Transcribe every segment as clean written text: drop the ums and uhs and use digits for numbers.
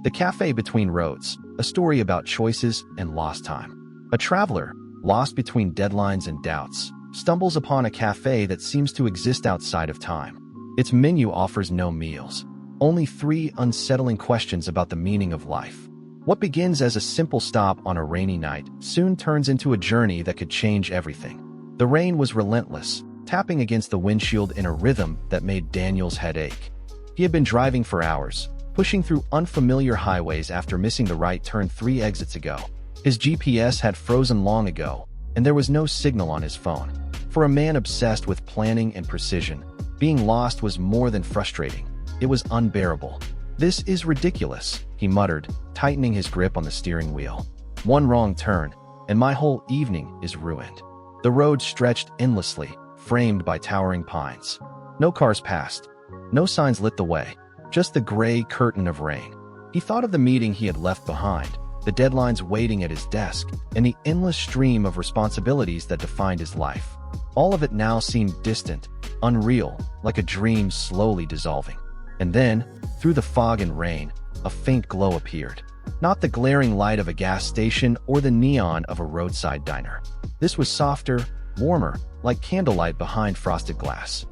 The Café Between Roads, a story about choices and lost time. A traveler, lost between deadlines and doubts, stumbles upon a cafe that seems to exist outside of time. Its menu offers no meals, only 3 unsettling questions about the meaning of life. What begins as a simple stop on a rainy night soon turns into a journey that could change everything. The rain was relentless, tapping against the windshield in a rhythm that made Daniel's head ache. He had been driving for hours, pushing through unfamiliar highways after missing the right turn 3 exits ago. His GPS had frozen long ago, and there was no signal on his phone. For a man obsessed with planning and precision, being lost was more than frustrating. It was unbearable. "This is ridiculous," he muttered, tightening his grip on the steering wheel. "One wrong turn, and my whole evening is ruined." The road stretched endlessly, framed by towering pines. No cars passed. No signs lit the way. Just the gray curtain of rain. He thought of the meeting he had left behind, the deadlines waiting at his desk, and the endless stream of responsibilities that defined his life. All of it now seemed distant, unreal, like a dream slowly dissolving. And then, through the fog and rain, a faint glow appeared. Not the glaring light of a gas station or the neon of a roadside diner. This was softer, warmer, like candlelight behind frosted glass.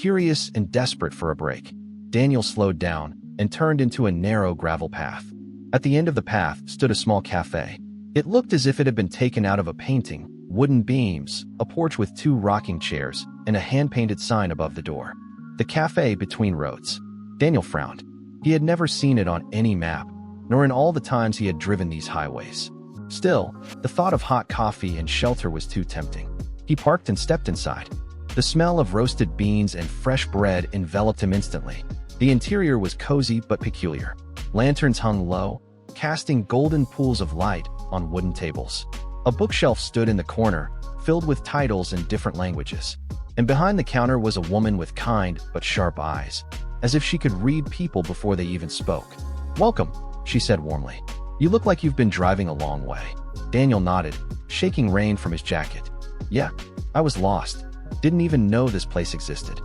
Curious and desperate for a break, Daniel slowed down and turned into a narrow gravel path. At the end of the path stood a small cafe. It looked as if it had been taken out of a painting: wooden beams, a porch with 2 rocking chairs, and a hand-painted sign above the door. The Café Between Roads. Daniel frowned. He had never seen it on any map, nor in all the times he had driven these highways. Still, the thought of hot coffee and shelter was too tempting. He parked and stepped inside. The smell of roasted beans and fresh bread enveloped him instantly. The interior was cozy but peculiar. Lanterns hung low, casting golden pools of light on wooden tables. A bookshelf stood in the corner, filled with titles in different languages. And behind the counter was a woman with kind but sharp eyes, as if she could read people before they even spoke. "Welcome," she said warmly. "You look like you've been driving a long way." Daniel nodded, shaking rain from his jacket. "Yeah, I was lost. Didn't even know this place existed."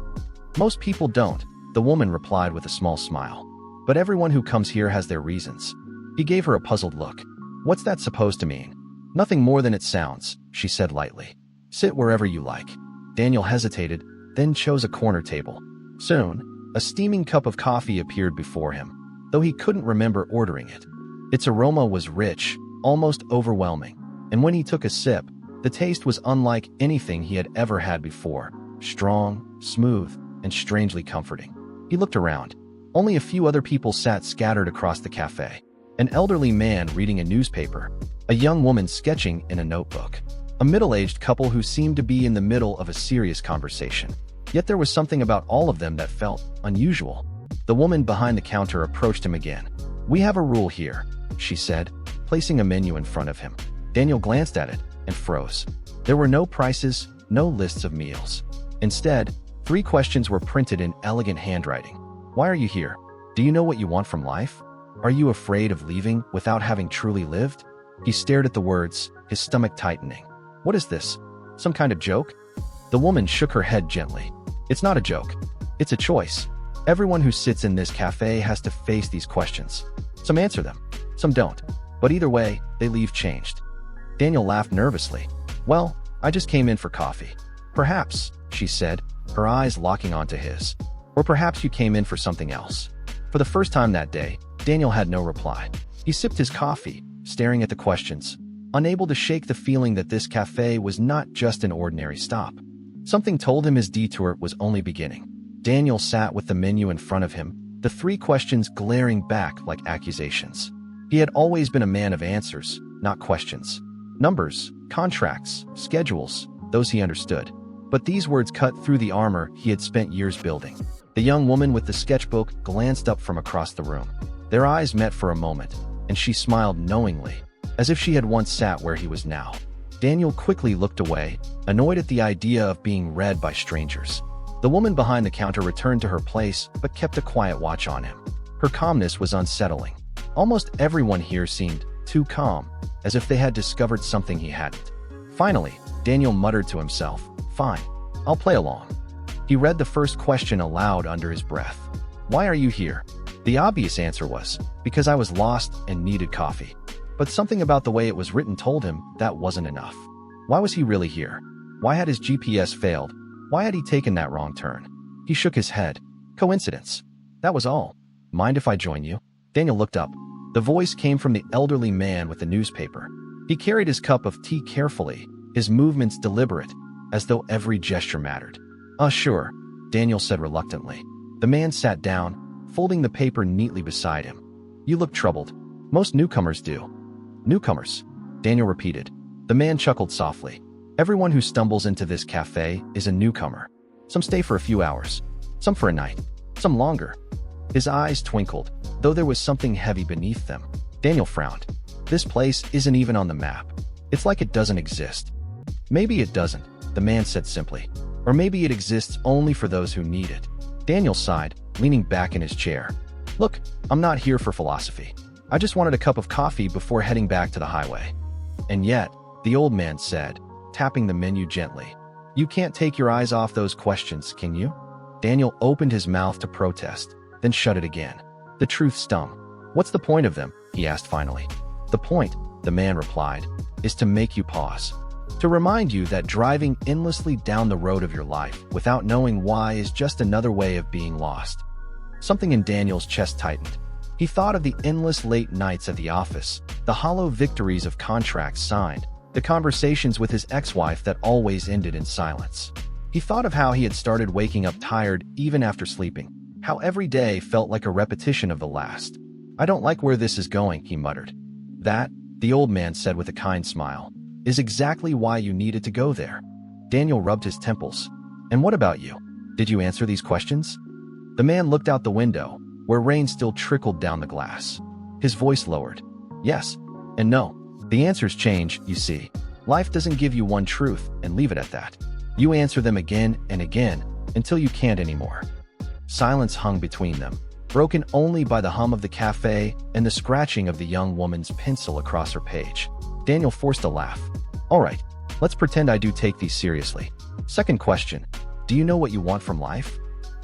"Most people don't," the woman replied with a small smile. "But everyone who comes here has their reasons." He gave her a puzzled look. "What's that supposed to mean?" "Nothing more than it sounds," she said lightly. "Sit wherever you like." Daniel hesitated, then chose a corner table. Soon, a steaming cup of coffee appeared before him, though he couldn't remember ordering it. Its aroma was rich, almost overwhelming, and when he took a sip, the taste was unlike anything he had ever had before: strong, smooth, and strangely comforting. He looked around. Only a few other people sat scattered across the cafe. An elderly man reading a newspaper, a young woman sketching in a notebook, a middle-aged couple who seemed to be in the middle of a serious conversation. Yet there was something about all of them that felt unusual. The woman behind the counter approached him again. "We have a rule here," she said, placing a menu in front of him. Daniel glanced at it and froze. There were no prices, no lists of meals. Instead, 3 questions were printed in elegant handwriting. "Why are you here? Do you know what you want from life? Are you afraid of leaving without having truly lived?" He stared at the words, his stomach tightening. "What is this? Some kind of joke?" The woman shook her head gently. "It's not a joke. It's a choice. Everyone who sits in this cafe has to face these questions. Some answer them, some don't. But either way, they leave changed." Daniel laughed nervously. "Well, I just came in for coffee." "Perhaps," she said, her eyes locking onto his. "Or perhaps you came in for something else." For the first time that day, Daniel had no reply. He sipped his coffee, staring at the questions, unable to shake the feeling that this cafe was not just an ordinary stop. Something told him his detour was only beginning. Daniel sat with the menu in front of him, the 3 questions glaring back like accusations. He had always been a man of answers, not questions. Numbers, contracts, schedules, those he understood. But these words cut through the armor he had spent years building. The young woman with the sketchbook glanced up from across the room. Their eyes met for a moment, and she smiled knowingly, as if she had once sat where he was now. Daniel quickly looked away, annoyed at the idea of being read by strangers. The woman behind the counter returned to her place but kept a quiet watch on him. Her calmness was unsettling. Almost everyone here seemed too calm, as if they had discovered something he hadn't. Finally, Daniel muttered to himself, "Fine, I'll play along." He read the first question aloud under his breath. "Why are you here?" The obvious answer was, because I was lost and needed coffee. But something about the way it was written told him that wasn't enough. Why was he really here? Why had his GPS failed? Why had he taken that wrong turn? He shook his head. Coincidence. That was all. Mind if I join you? Daniel looked up. The voice came from the elderly man with the newspaper. He carried his cup of tea carefully, his movements deliberate, as though every gesture mattered. Sure, Daniel said reluctantly. The man sat down, folding the paper neatly beside him. You look troubled. Most newcomers do. Newcomers, Daniel repeated. The man chuckled softly. Everyone who stumbles into this cafe is a newcomer. Some stay for a few hours, some for a night, some longer. His eyes twinkled, though there was something heavy beneath them. Daniel frowned. This place isn't even on the map. It's like it doesn't exist. Maybe it doesn't, the man said simply. Or maybe it exists only for those who need it. Daniel sighed, leaning back in his chair. Look, I'm not here for philosophy. I just wanted a cup of coffee before heading back to the highway. And yet, the old man said, tapping the menu gently, you can't take your eyes off those questions, can you? Daniel opened his mouth to protest, then shut it again. The truth stung. What's the point of them? He asked finally. The point, the man replied, is to make you pause. To remind you that driving endlessly down the road of your life without knowing why is just another way of being lost. Something in Daniel's chest tightened. He thought of the endless late nights at the office, the hollow victories of contracts signed, the conversations with his ex-wife that always ended in silence. He thought of how he had started waking up tired even after sleeping, how every day felt like a repetition of the last. I don't like where this is going, he muttered. That, the old man said with a kind smile, is exactly why you needed to go there. Daniel rubbed his temples. And what about you? Did you answer these questions? The man looked out the window, where rain still trickled down the glass. His voice lowered. Yes and no. The answers change, you see. Life doesn't give you one truth and leave it at that. You answer them again and again until you can't anymore. Silence hung between them, broken only by the hum of the cafe and the scratching of the young woman's pencil across her page. Daniel forced a laugh. All right, let's pretend I do take these seriously. Second question, do you know what you want from life?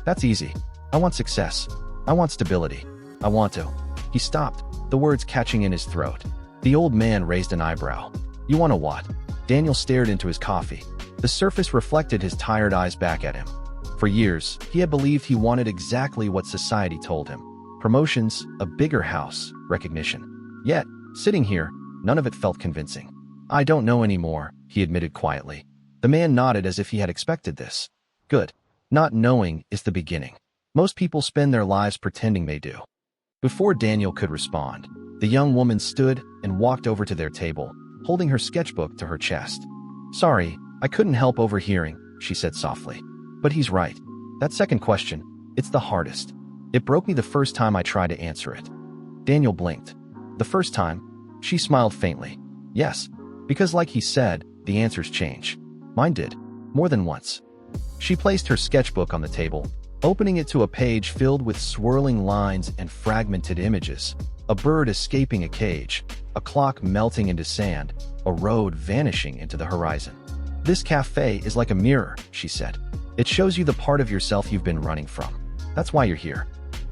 That's easy. I want success. I want stability. I want to. He stopped, the words catching in his throat. The old man raised an eyebrow. You want to what? Daniel stared into his coffee. The surface reflected his tired eyes back at him. For years, he had believed he wanted exactly what society told him. Promotions, a bigger house, recognition. Yet, sitting here, none of it felt convincing. I don't know anymore, he admitted quietly. The man nodded as if he had expected this. Good. Not knowing is the beginning. Most people spend their lives pretending they do. Before Daniel could respond, the young woman stood and walked over to their table, holding her sketchbook to her chest. Sorry, I couldn't help overhearing, she said softly. But he's right. That second question, it's the hardest. It broke me the first time I tried to answer it. Daniel blinked. The first time? She smiled faintly. Yes, because like he said, the answers change. Mine did. More than once. She placed her sketchbook on the table, opening it to a page filled with swirling lines and fragmented images. A bird escaping a cage, a clock melting into sand, a road vanishing into the horizon. This cafe is like a mirror, she said. It shows you the part of yourself you've been running from. That's why you're here.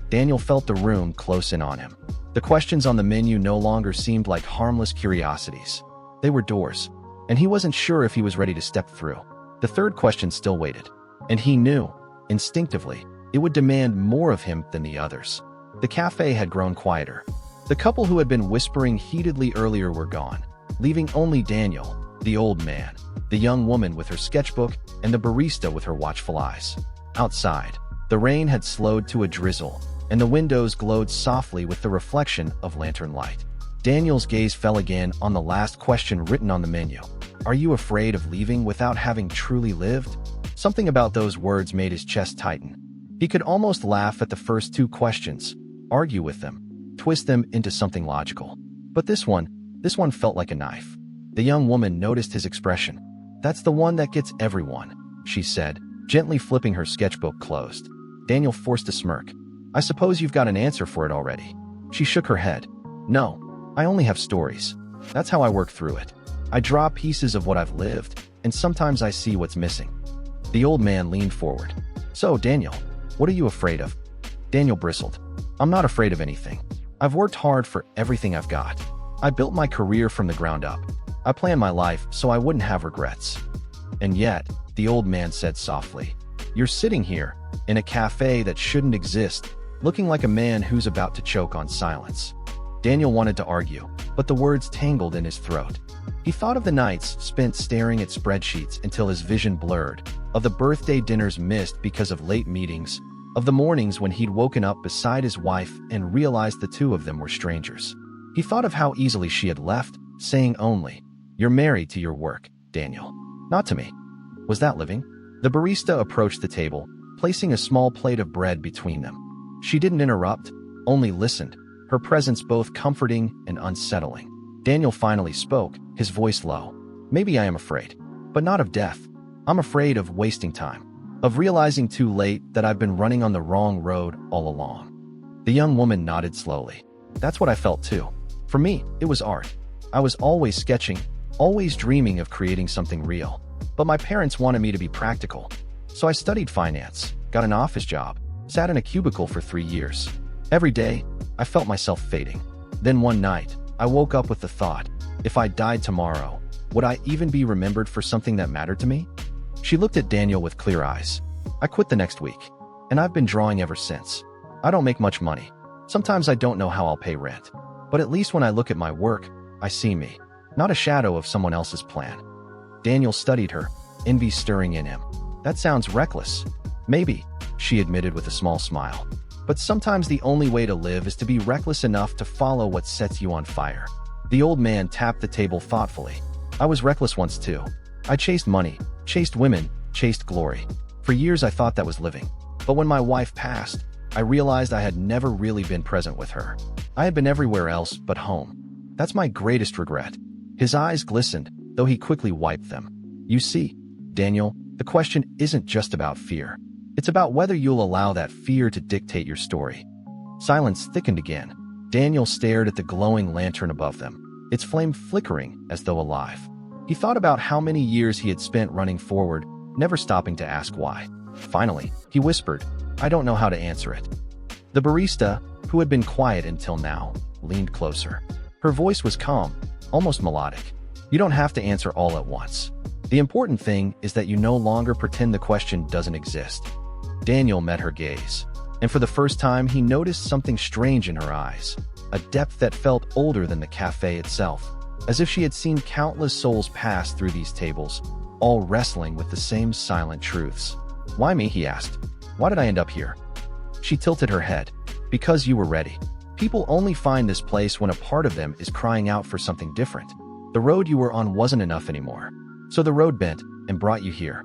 Daniel felt the room close in on him. The questions on the menu no longer seemed like harmless curiosities. They were doors, and he wasn't sure if he was ready to step through. The third question still waited, and he knew, instinctively, it would demand more of him than the others. The cafe had grown quieter. The couple who had been whispering heatedly earlier were gone, leaving only Daniel, the old man, the young woman with her sketchbook, and the barista with her watchful eyes. Outside, the rain had slowed to a drizzle, and the windows glowed softly with the reflection of lantern light. Daniel's gaze fell again on the last question written on the menu. Are you afraid of leaving without having truly lived? Something about those words made his chest tighten. He could almost laugh at the first two questions, argue with them, twist them into something logical. But this one felt like a knife. The young woman noticed his expression. That's the one that gets everyone, she said, gently flipping her sketchbook closed. Daniel forced a smirk. I suppose you've got an answer for it already. She shook her head. No, I only have stories. That's how I work through it. I draw pieces of what I've lived, and sometimes I see what's missing. The old man leaned forward. So, Daniel, what are you afraid of? Daniel bristled. I'm not afraid of anything. I've worked hard for everything I've got. I built my career from the ground up. I planned my life so I wouldn't have regrets. And yet, the old man said softly, you're sitting here, in a cafe that shouldn't exist, looking like a man who's about to choke on silence. Daniel wanted to argue, but the words tangled in his throat. He thought of the nights spent staring at spreadsheets until his vision blurred, of the birthday dinners missed because of late meetings, of the mornings when he'd woken up beside his wife and realized the two of them were strangers. He thought of how easily she had left, saying only, "You're married to your work, Daniel. Not to me." Was that living? The barista approached the table, placing a small plate of bread between them. She didn't interrupt, only listened, her presence both comforting and unsettling. Daniel finally spoke, his voice low. "Maybe I am afraid, but not of death. I'm afraid of wasting time, of realizing too late that I've been running on the wrong road all along." The young woman nodded slowly. "That's what I felt too. For me, it was art. I was always sketching, always dreaming of creating something real. But my parents wanted me to be practical. So I studied finance, got an office job, sat in a cubicle for 3 years. Every day, I felt myself fading. Then one night, I woke up with the thought, if I died tomorrow, would I even be remembered for something that mattered to me?" She looked at Daniel with clear eyes. "I quit the next week, and I've been drawing ever since. I don't make much money. Sometimes I don't know how I'll pay rent. But at least when I look at my work, I see me, not a shadow of someone else's plan." Daniel studied her, envy stirring in him. "That sounds reckless." "Maybe," she admitted with a small smile. "But sometimes the only way to live is to be reckless enough to follow what sets you on fire." The old man tapped the table thoughtfully. "I was reckless once too. I chased money, chased women, chased glory. For years I thought that was living. But when my wife passed, I realized I had never really been present with her. I had been everywhere else but home. That's my greatest regret." His eyes glistened, though he quickly wiped them. "You see, Daniel, the question isn't just about fear. It's about whether you'll allow that fear to dictate your story." Silence thickened again. Daniel stared at the glowing lantern above them, its flame flickering as though alive. He thought about how many years he had spent running forward, never stopping to ask why. Finally, he whispered, "I don't know how to answer it." The barista, who had been quiet until now, leaned closer. Her voice was calm, almost melodic. "You don't have to answer all at once. The important thing is that you no longer pretend the question doesn't exist." Daniel met her gaze, and for the first time he noticed something strange in her eyes, a depth that felt older than the cafe itself, as if she had seen countless souls pass through these tables, all wrestling with the same silent truths. "Why me?" he asked. "Why did I end up here?" She tilted her head. "Because you were ready. People only find this place when a part of them is crying out for something different. The road you were on wasn't enough anymore. So the road bent and brought you here."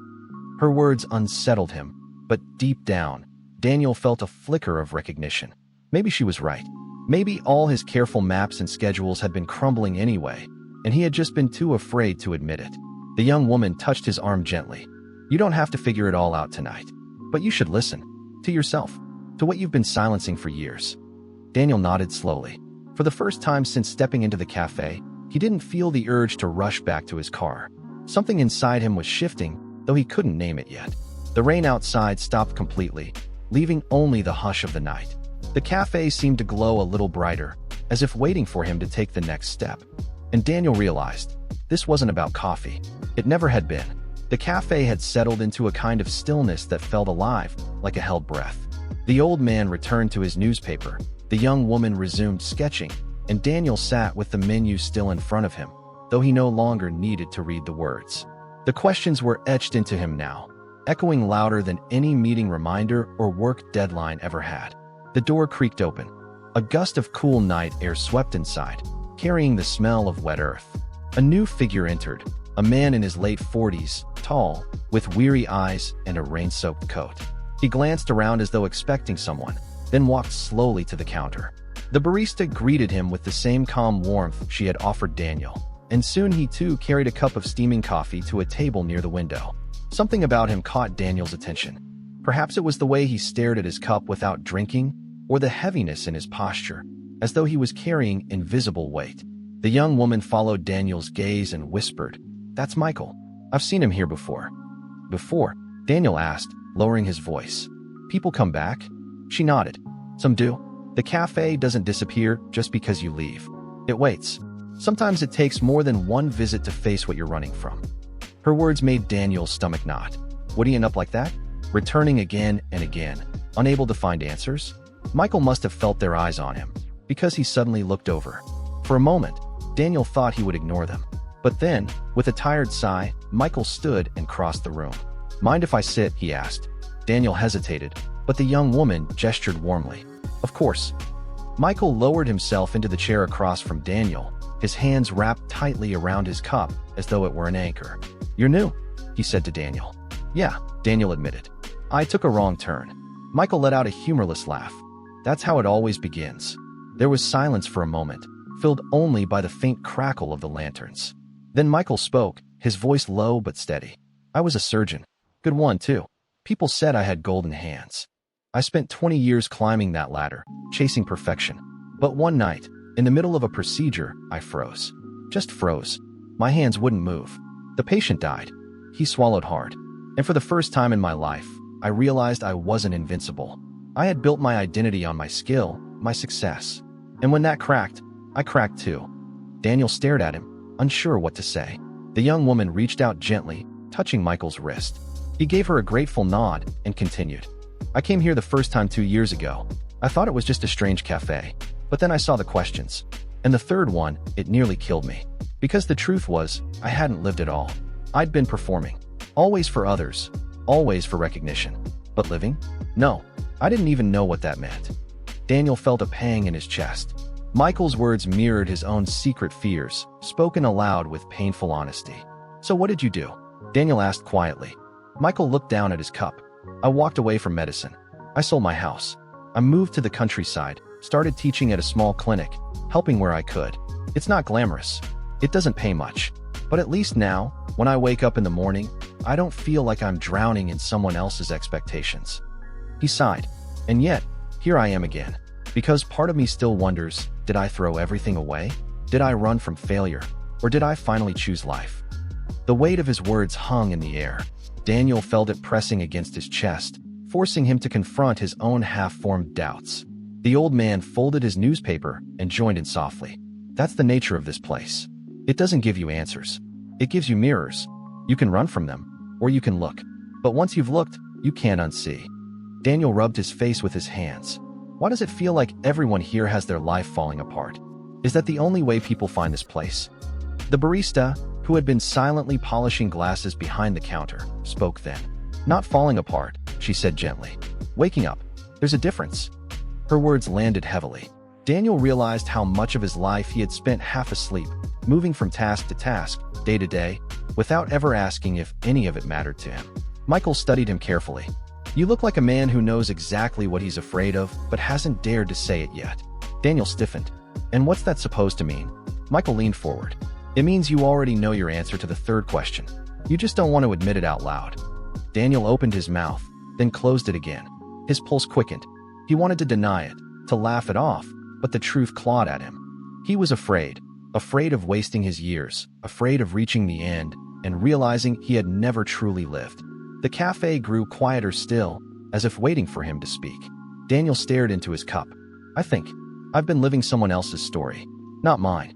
Her words unsettled him, but deep down, Daniel felt a flicker of recognition. Maybe she was right. Maybe all his careful maps and schedules had been crumbling anyway, and he had just been too afraid to admit it. The young woman touched his arm gently. "You don't have to figure it all out tonight, but you should listen. To yourself. To what you've been silencing for years." Daniel nodded slowly. For the first time since stepping into the cafe, he didn't feel the urge to rush back to his car. Something inside him was shifting, though he couldn't name it yet. The rain outside stopped completely, leaving only the hush of the night. The cafe seemed to glow a little brighter, as if waiting for him to take the next step. And Daniel realized, this wasn't about coffee. It never had been. The cafe had settled into a kind of stillness that felt alive, like a held breath. The old man returned to his newspaper, the young woman resumed sketching, and Daniel sat with the menu still in front of him, though he no longer needed to read the words. The questions were etched into him now, echoing louder than any meeting reminder or work deadline ever had. The door creaked open. A gust of cool night air swept inside, carrying the smell of wet earth. A new figure entered, a man in his late 40s, tall, with weary eyes and a rain-soaked coat. He glanced around as though expecting someone, then walked slowly to the counter. The barista greeted him with the same calm warmth she had offered Daniel, and soon he too carried a cup of steaming coffee to a table near the window. Something about him caught Daniel's attention. Perhaps it was the way he stared at his cup without drinking, or the heaviness in his posture, as though he was carrying invisible weight. The young woman followed Daniel's gaze and whispered, "That's Michael. I've seen him here before." "Before?" Daniel asked, lowering his voice. "People come back?" She nodded. "Some do. The cafe doesn't disappear just because you leave. It waits. Sometimes it takes more than one visit to face what you're running from. Her words made Daniel's stomach knot. Would he end up like that? Returning again and again, unable to find answers? Michael must have felt their eyes on him, because he suddenly looked over. For a moment, Daniel thought he would ignore them. But then, with a tired sigh, Michael stood and crossed the room. Mind if I sit? He asked. Daniel hesitated, but the young woman gestured warmly. Of course. Michael lowered himself into the chair across from Daniel, his hands wrapped tightly around his cup as though it were an anchor. You're new, he said to Daniel. Yeah, Daniel admitted. I took a wrong turn. Michael let out a humorless laugh. That's how it always begins. There was silence for a moment, filled only by the faint crackle of the lanterns. Then Michael spoke, his voice low but steady. I was a surgeon. Good one, too. People said I had golden hands. I spent 20 years climbing that ladder, chasing perfection. But one night, in the middle of a procedure, I froze. Just froze. My hands wouldn't move. The patient died. He swallowed hard. And for the first time in my life, I realized I wasn't invincible. I had built my identity on my skill, my success. And when that cracked, I cracked too. Daniel stared at him, unsure what to say. The young woman reached out gently, touching Michael's wrist. He gave her a grateful nod and continued. I came here the first time 2 years ago. I thought it was just a strange cafe. But then I saw the questions. And the third one, it nearly killed me. Because the truth was, I hadn't lived at all. I'd been performing. Always for others. Always for recognition. But living? No. I didn't even know what that meant. Daniel felt a pang in his chest. Michael's words mirrored his own secret fears, spoken aloud with painful honesty. So what did you do? Daniel asked quietly. Michael looked down at his cup. I walked away from medicine. I sold my house. I moved to the countryside, started teaching at a small clinic, helping where I could. It's not glamorous. It doesn't pay much. But at least now, when I wake up in the morning, I don't feel like I'm drowning in someone else's expectations. He sighed. And yet, here I am again. Because part of me still wonders, did I throw everything away? Did I run from failure? Or did I finally choose life? The weight of his words hung in the air. Daniel felt it pressing against his chest, forcing him to confront his own half-formed doubts. The old man folded his newspaper and joined in softly. That's the nature of this place. It doesn't give you answers. It gives you mirrors. You can run from them, or you can look. But once you've looked, you can't unsee. Daniel rubbed his face with his hands. Why does it feel like everyone here has their life falling apart? Is that the only way people find this place? The barista, who had been silently polishing glasses behind the counter, spoke then. Not falling apart, she said gently. Waking up. There's a difference. Her words landed heavily. Daniel realized how much of his life he had spent half asleep, moving from task to task, day to day, without ever asking if any of it mattered to him. Michael studied him carefully. You look like a man who knows exactly what he's afraid of, but hasn't dared to say it yet. Daniel stiffened. And what's that supposed to mean? Michael leaned forward. It means you already know your answer to the third question. You just don't want to admit it out loud. Daniel opened his mouth, then closed it again. His pulse quickened. He wanted to deny it, to laugh it off, but the truth clawed at him. He was afraid of wasting his years, afraid of reaching the end, and realizing he had never truly lived. The cafe grew quieter still, as if waiting for him to speak. Daniel stared into his cup. I think I've been living someone else's story, not mine.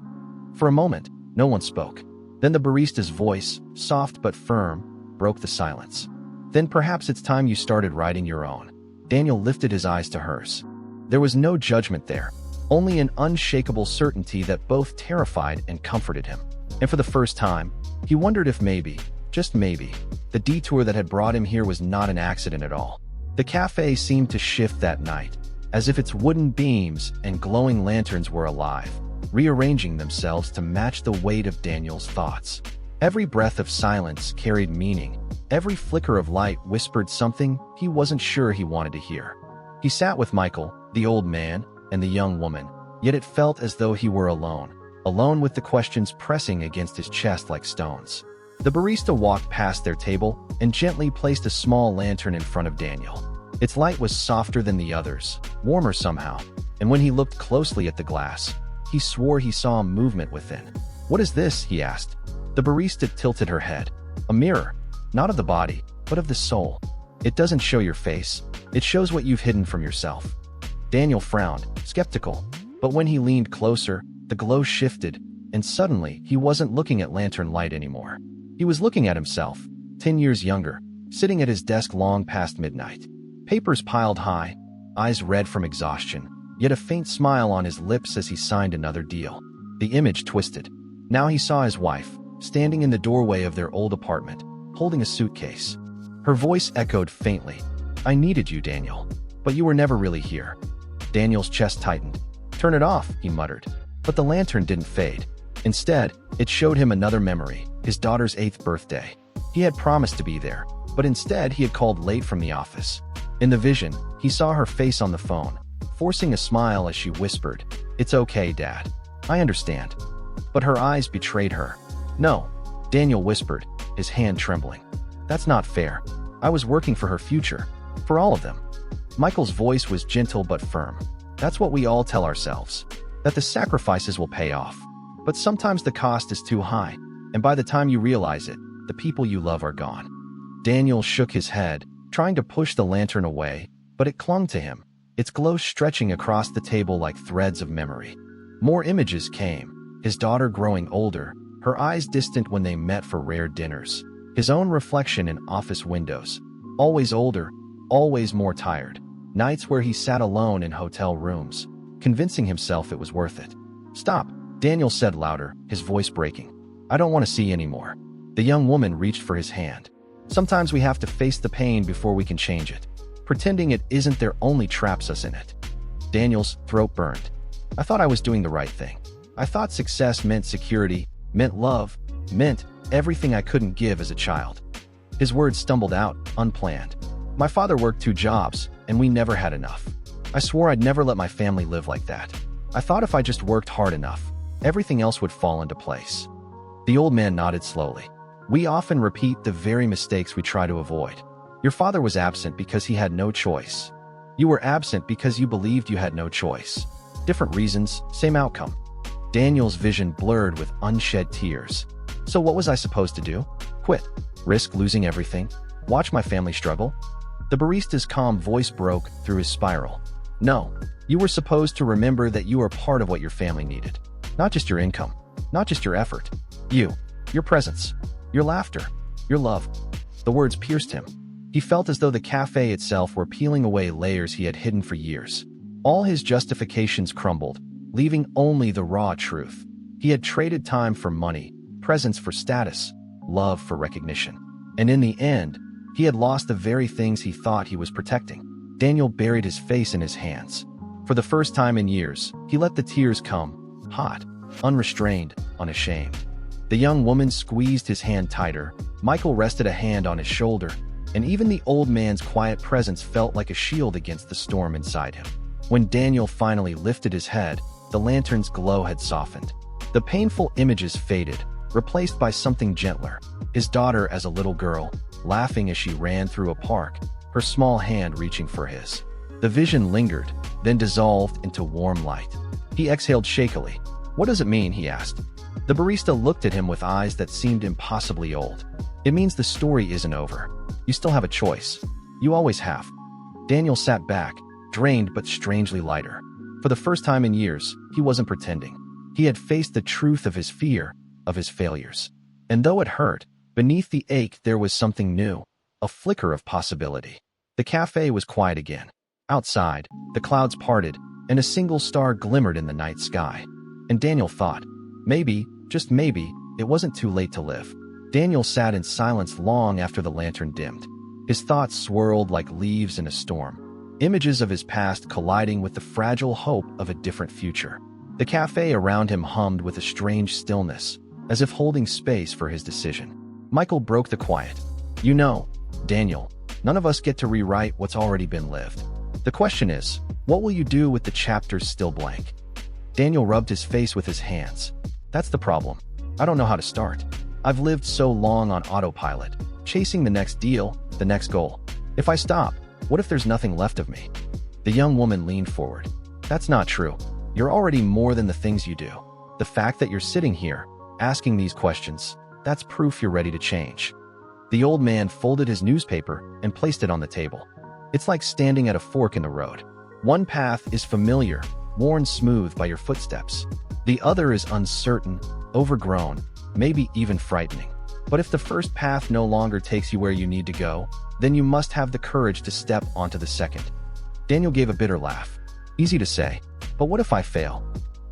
For a moment, no one spoke. Then the barista's voice, soft but firm, broke the silence. Then perhaps it's time you started writing your own. Daniel lifted his eyes to hers. There was no judgment there, only an unshakable certainty that both terrified and comforted him. And for the first time, he wondered if maybe, just maybe, the detour that had brought him here was not an accident at all. The cafe seemed to shift that night, as if its wooden beams and glowing lanterns were alive, rearranging themselves to match the weight of Daniel's thoughts. Every breath of silence carried meaning. Every flicker of light whispered something he wasn't sure he wanted to hear. He sat with Michael, the old man, and the young woman, yet it felt as though he were alone with the questions pressing against his chest like stones. The barista walked past their table and gently placed a small lantern in front of Daniel. Its light was softer than the others, warmer somehow, and when he looked closely at the glass, he swore he saw a movement within. What is this? He asked. The barista tilted her head. A mirror, not of the body, but of the soul. It doesn't show your face. It shows what you've hidden from yourself. Daniel frowned, skeptical. But when he leaned closer, the glow shifted, and suddenly he wasn't looking at lantern light anymore. He was looking at himself, 10 years younger, sitting at his desk long past midnight. Papers piled high, eyes red from exhaustion, yet a faint smile on his lips as he signed another deal. The image twisted. Now he saw his wife, standing in the doorway of their old apartment, holding a suitcase. Her voice echoed faintly. "I needed you, Daniel. But you were never really here." Daniel's chest tightened. "Turn it off," he muttered. But the lantern didn't fade. Instead, it showed him another memory, his daughter's 8th birthday. He had promised to be there, but instead he had called late from the office. In the vision, he saw her face on the phone, forcing a smile as she whispered, "It's okay, Dad. I understand." But her eyes betrayed her. "No," Daniel whispered, his hand trembling. "That's not fair. I was working for her future, for all of them." Michael's voice was gentle but firm. "That's what we all tell ourselves, that the sacrifices will pay off. But sometimes the cost is too high, and by the time you realize it, the people you love are gone." Daniel shook his head, trying to push the lantern away, but it clung to him, its glow stretching across the table like threads of memory. More images came, his daughter growing older, her eyes distant when they met for rare dinners, his own reflection in office windows, always older, always more tired, nights where he sat alone in hotel rooms, convincing himself it was worth it. "Stop," Daniel said louder, his voice breaking. "I don't want to see anymore." The young woman reached for his hand. "Sometimes we have to face the pain before we can change it. Pretending it isn't there only traps us in it." Daniel's throat burned. "I thought I was doing the right thing. I thought success meant security, meant love, meant everything I couldn't give as a child." His words stumbled out, unplanned. "My father worked 2 jobs, and we never had enough. I swore I'd never let my family live like that. I thought if I just worked hard enough, everything else would fall into place." The old man nodded slowly. "We often repeat the very mistakes we try to avoid. Your father was absent because he had no choice. You were absent because you believed you had no choice. Different reasons, same outcome." Daniel's vision blurred with unshed tears. "So what was I supposed to do? Quit? Risk losing everything? Watch my family struggle?" The barista's calm voice broke through his spiral. "No, you were supposed to remember that you are part of what your family needed. Not just your income, not just your effort. Your presence, your laughter, your love." The words pierced him. He felt as though the cafe itself were peeling away layers he had hidden for years. All his justifications crumbled, leaving only the raw truth. He had traded time for money, presence for status, love for recognition. And in the end, he had lost the very things he thought he was protecting. Daniel buried his face in his hands. For the first time in years, he let the tears come, hot, unrestrained, unashamed. The young woman squeezed his hand tighter, Michael rested a hand on his shoulder, and even the old man's quiet presence felt like a shield against the storm inside him. When Daniel finally lifted his head, the lantern's glow had softened. The painful images faded, replaced by something gentler. His daughter as a little girl, laughing as she ran through a park, her small hand reaching for his. The vision lingered, then dissolved into warm light. He exhaled shakily. "What does it mean?" he asked. The barista looked at him with eyes that seemed impossibly old. "It means the story isn't over. You still have a choice. You always have." Daniel sat back, drained but strangely lighter. For the first time in years, he wasn't pretending. He had faced the truth of his fear, of his failures. And though it hurt, beneath the ache there was something new, a flicker of possibility. The cafe was quiet again. Outside, the clouds parted, and a single star glimmered in the night sky. And Daniel thought, maybe, just maybe, it wasn't too late to live. Daniel sat in silence long after the lantern dimmed. His thoughts swirled like leaves in a storm, images of his past colliding with the fragile hope of a different future. The cafe around him hummed with a strange stillness, as if holding space for his decision. Michael broke the quiet. "You know, Daniel, none of us get to rewrite what's already been lived. The question is, what will you do with the chapters still blank?" Daniel rubbed his face with his hands. "That's the problem. I don't know how to start. I've lived so long on autopilot, chasing the next deal, the next goal. If I stop, what if there's nothing left of me?" The young woman leaned forward. "That's not true. You're already more than the things you do. The fact that you're sitting here, asking these questions, that's proof you're ready to change." The old man folded his newspaper and placed it on the table. "It's like standing at a fork in the road. One path is familiar, worn smooth by your footsteps. The other is uncertain, overgrown, maybe even frightening. But if the first path no longer takes you where you need to go, then you must have the courage to step onto the second. Daniel gave a bitter laugh. Easy to say, but what if I fail?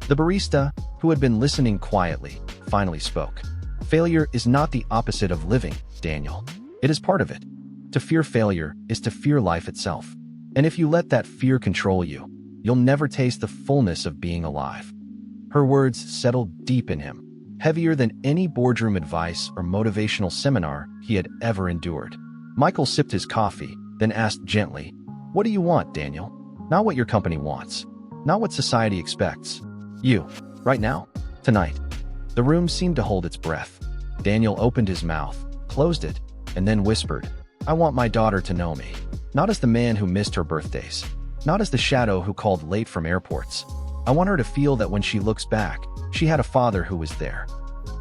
The barista, who had been listening quietly, finally spoke. Failure is not the opposite of living, Daniel. It is part of it. To fear failure is to fear life itself. And if you let that fear control you, you'll never taste the fullness of being alive. Her words settled deep in him, heavier than any boardroom advice or motivational seminar he had ever endured. Michael sipped his coffee, then asked gently, "What do you want, Daniel? Not what your company wants. Not what society expects. You. Right now. Tonight." The room seemed to hold its breath. Daniel opened his mouth, closed it, and then whispered, "I want my daughter to know me. Not as the man who missed her birthdays. Not as the shadow who called late from airports. I want her to feel that when she looks back, she had a father who was there."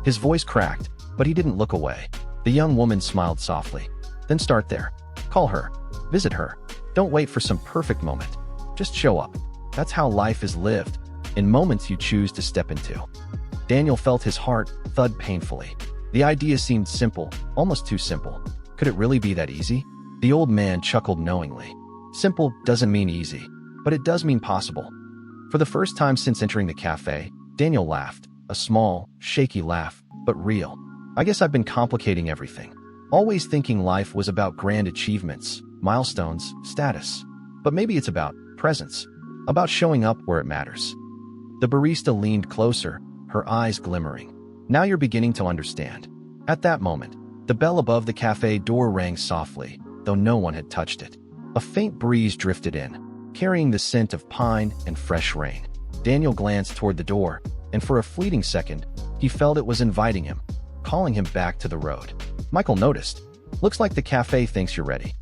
His voice cracked, but he didn't look away. The young woman smiled softly. "Then start there. Call her. Visit her. Don't wait for some perfect moment. Just show up. That's how life is lived, in moments you choose to step into." Daniel felt his heart thud painfully. The idea seemed simple, almost too simple. Could it really be that easy? The old man chuckled knowingly. Simple doesn't mean easy, but it does mean possible. For the first time since entering the cafe, Daniel laughed. A small, shaky laugh, but real. "I guess I've been complicating everything. Always thinking life was about grand achievements, milestones, status. But maybe it's about presence, about showing up where it matters." The barista leaned closer, her eyes glimmering. "Now you're beginning to understand." At that moment, the bell above the cafe door rang softly, though no one had touched it. A faint breeze drifted in, carrying the scent of pine and fresh rain. Daniel glanced toward the door, and for a fleeting second, he felt it was inviting him, calling him back to the road. Michael noticed. "Looks like the cafe thinks you're ready."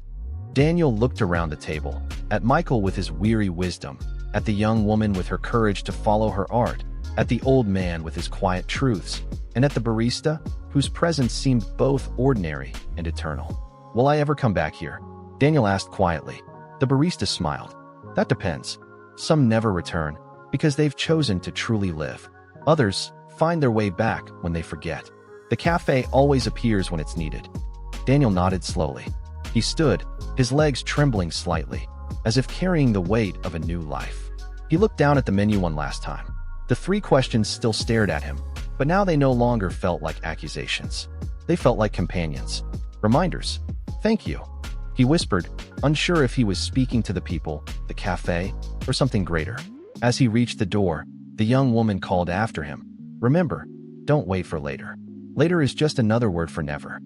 Daniel looked around the table, at Michael with his weary wisdom, at the young woman with her courage to follow her art, at the old man with his quiet truths, and at the barista, whose presence seemed both ordinary and eternal. "Will I ever come back here?" Daniel asked quietly. The barista smiled. "That depends. Some never return, because they've chosen to truly live. Others find their way back when they forget. The cafe always appears when it's needed." Daniel nodded slowly. He stood, his legs trembling slightly, as if carrying the weight of a new life. He looked down at the menu one last time. The three questions still stared at him, but now they no longer felt like accusations. They felt like companions. Reminders. "Thank you," he whispered, unsure if he was speaking to the people, the cafe, or something greater. As he reached the door, the young woman called after him, "Remember, don't wait for later. Later is just another word for never."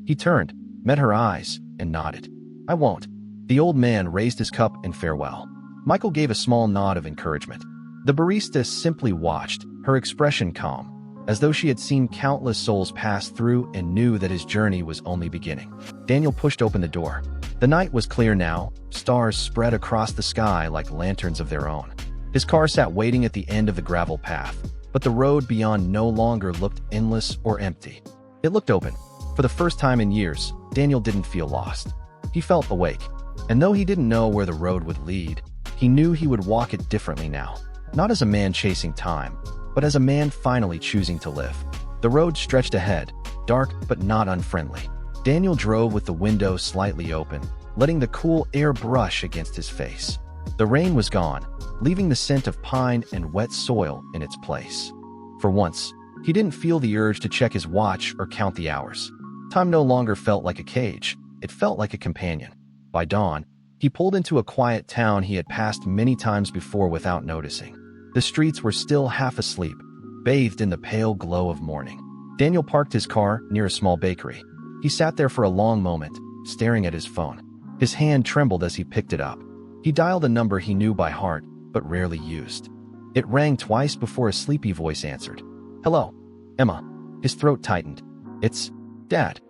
He turned, met her eyes, and nodded. "I won't." The old man raised his cup in farewell. Michael gave a small nod of encouragement. The barista simply watched, her expression calm, as though she had seen countless souls pass through and knew that his journey was only beginning. Daniel pushed open the door. The night was clear now, stars spread across the sky like lanterns of their own. His car sat waiting at the end of the gravel path, but the road beyond no longer looked endless or empty. It looked open. For the first time in years, Daniel didn't feel lost. He felt awake, and though he didn't know where the road would lead, he knew he would walk it differently now. Not as a man chasing time, but as a man finally choosing to live. The road stretched ahead, dark but not unfriendly. Daniel drove with the window slightly open, letting the cool air brush against his face. The rain was gone, leaving the scent of pine and wet soil in its place. For once, he didn't feel the urge to check his watch or count the hours. Time no longer felt like a cage, it felt like a companion. By dawn, he pulled into a quiet town he had passed many times before without noticing. The streets were still half asleep, bathed in the pale glow of morning. Daniel parked his car near a small bakery. He sat there for a long moment, staring at his phone. His hand trembled as he picked it up. He dialed a number he knew by heart, but rarely used. It rang twice before a sleepy voice answered. "Hello, Emma." His throat tightened. "It's Dad."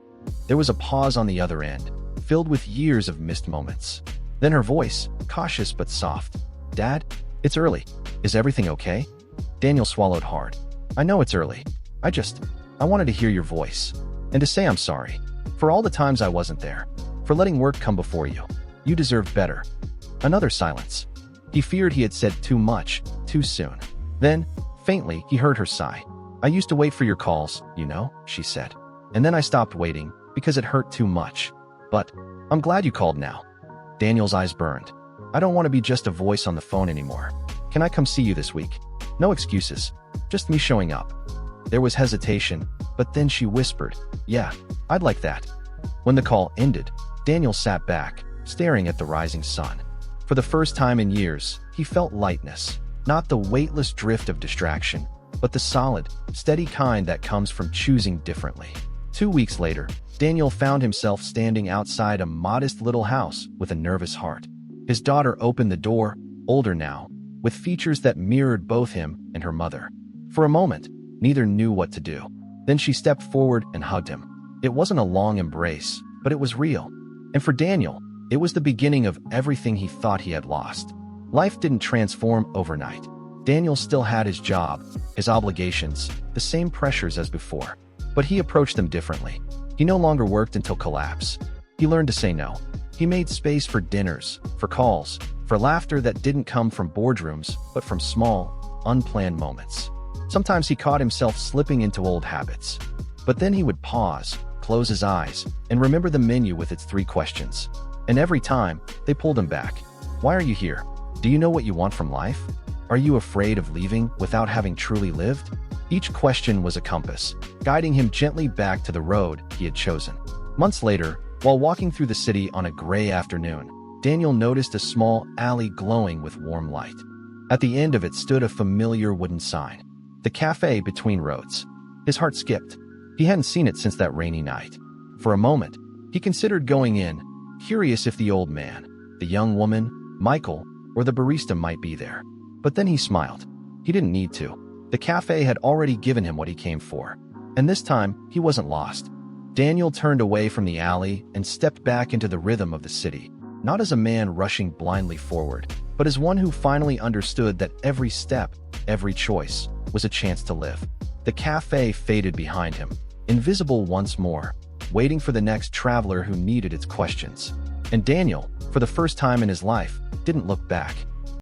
There was a pause on the other end, filled with years of missed moments. Then her voice, cautious but soft. "Dad, it's early. Is everything okay?" Daniel swallowed hard. "I know it's early. I wanted to hear your voice. And to say I'm sorry. For all the times I wasn't there. For letting work come before you. You deserve better." Another silence. He feared he had said too much, too soon. Then, faintly, he heard her sigh. "I used to wait for your calls, you know," she said. "And then I stopped waiting because it hurt too much. But I'm glad you called now." Daniel's eyes burned. "I don't want to be just a voice on the phone anymore. Can I come see you this week? No excuses. Just me showing up." There was hesitation, but then she whispered, "Yeah, I'd like that." When the call ended, Daniel sat back, staring at the rising sun. For the first time in years, he felt lightness, not the weightless drift of distraction, but the solid, steady kind that comes from choosing differently. 2 weeks later, Daniel found himself standing outside a modest little house with a nervous heart. His daughter opened the door, older now, with features that mirrored both him and her mother. For a moment, neither knew what to do. Then she stepped forward and hugged him. It wasn't a long embrace, but it was real. And for Daniel, it was the beginning of everything he thought he had lost. Life didn't transform overnight. Daniel still had his job, his obligations, the same pressures as before. But he approached them differently. He no longer worked until collapse. He learned to say no. He made space for dinners, for calls, for laughter that didn't come from boardrooms, but from small, unplanned moments. Sometimes he caught himself slipping into old habits. But then he would pause, close his eyes, and remember the menu with its 3 questions. And every time, they pulled him back. Why are you here? Do you know what you want from life? Are you afraid of leaving without having truly lived? Each question was a compass, guiding him gently back to the road he had chosen. Months later, while walking through the city on a gray afternoon, Daniel noticed a small alley glowing with warm light. At the end of it stood a familiar wooden sign, the Café Between Roads. His heart skipped. He hadn't seen it since that rainy night. For a moment, he considered going in, curious if the old man, the young woman, Michael, or the barista might be there. But then he smiled. He didn't need to. The cafe had already given him what he came for. And this time, he wasn't lost. Daniel turned away from the alley and stepped back into the rhythm of the city, not as a man rushing blindly forward, but as one who finally understood that every step, every choice, was a chance to live. The cafe faded behind him, invisible once more, waiting for the next traveler who needed its questions. And Daniel, for the first time in his life, didn't look back.